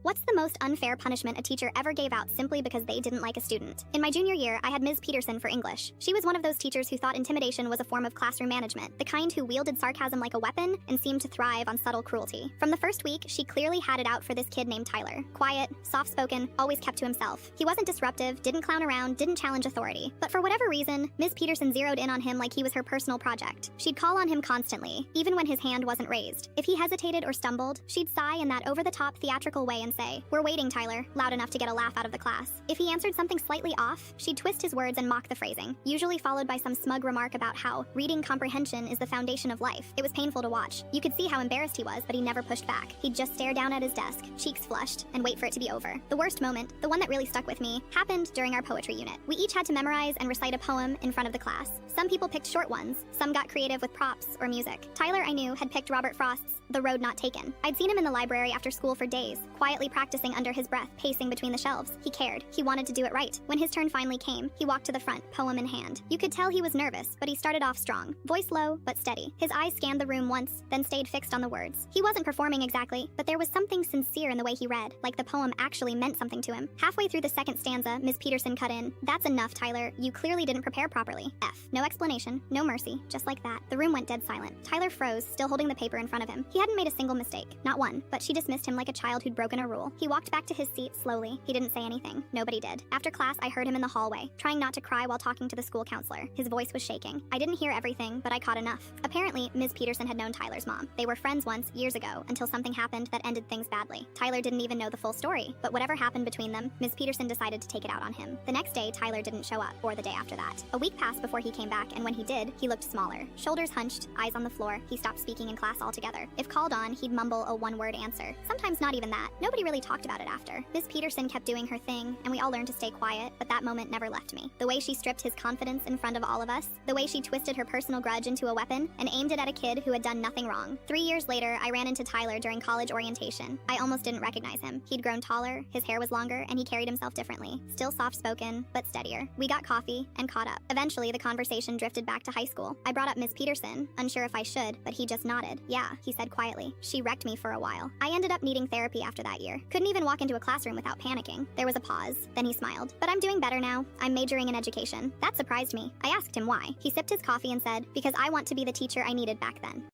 What's the most unfair punishment a teacher ever gave out simply because they didn't like a student? In my junior year, I had Ms. Peterson for English. She was one of those teachers who thought intimidation was a form of classroom management, the kind who wielded sarcasm like a weapon and seemed to thrive on subtle cruelty. From the first week, she clearly had it out for this kid named Tyler. Quiet, soft-spoken, always kept to himself. He wasn't disruptive, didn't clown around, didn't challenge authority. But for whatever reason, Ms. Peterson zeroed in on him like he was her personal project. She'd call on him constantly, even when his hand wasn't raised. If he hesitated or stumbled, she'd sigh in that over-the-top theatrical way and say, "We're waiting, Tyler," loud enough to get a laugh out of the class. If he answered something slightly off, she'd twist his words and mock the phrasing, usually followed by some smug remark about how reading comprehension is the foundation of life. It was painful to watch. You could see how embarrassed he was, but he never pushed back. He'd just stare down at his desk, cheeks flushed, and wait for it to be over. The worst moment, the one that really stuck with me, happened during our poetry unit. We each had to memorize and recite a poem in front of the class. Some people picked short ones, some got creative with props or music. Tyler, I knew, had picked Robert Frost's The Road Not Taken. I'd seen him in the library after school for days, quietly practicing under his breath, pacing between the shelves. He cared. He wanted to do it right. When his turn finally came, he walked to the front, poem in hand. You could tell he was nervous, but he started off strong. Voice low, but steady. His eyes scanned the room once, then stayed fixed on the words. He wasn't performing exactly, but there was something sincere in the way he read, like the poem actually meant something to him. Halfway through the second stanza, Ms. Peterson cut in, "That's enough, Tyler. You clearly didn't prepare properly." No explanation, no mercy, just like that. The room went dead silent. Tyler froze, still holding the paper in front of him. He hadn't made a single mistake, not one, but she dismissed him like a child who'd broken a rule. He walked back to his seat slowly. He didn't say anything. Nobody did. After class, I heard him in the hallway, trying not to cry while talking to the school counselor. His voice was shaking. I didn't hear everything, but I caught enough. Apparently, Ms. Peterson had known Tyler's mom. They were friends once, years ago, until something happened that ended things badly. Tyler didn't even know the full story, but whatever happened between them, Ms. Peterson decided to take it out on him. The next day, Tyler didn't show up, or the day after that. A week passed before he came back, and when he did, he looked smaller. Shoulders hunched, eyes on the floor. He stopped speaking in class altogether. If called on, he'd mumble a one-word answer. Sometimes not even that. Nobody really talked about it after. Ms. Peterson kept doing her thing, and we all learned to stay quiet, but that moment never left me. The way she stripped his confidence in front of all of us, the way she twisted her personal grudge into a weapon and aimed it at a kid who had done nothing wrong. 3 years later, I ran into Tyler during college orientation. I almost didn't recognize him. He'd grown taller, his hair was longer, and he carried himself differently. Still soft-spoken, but steadier. We got coffee and caught up. Eventually, the conversation drifted back to high school. I brought up Ms. Peterson, unsure if I should, but he just nodded. "Yeah," he said quietly. "She wrecked me for a while." I ended up needing therapy after that year. Couldn't even walk into a classroom without panicking. There was a pause, then he smiled. "But I'm doing better now. I'm majoring in education." That surprised me. I asked him why. He sipped his coffee and said, "Because I want to be the teacher I needed back then."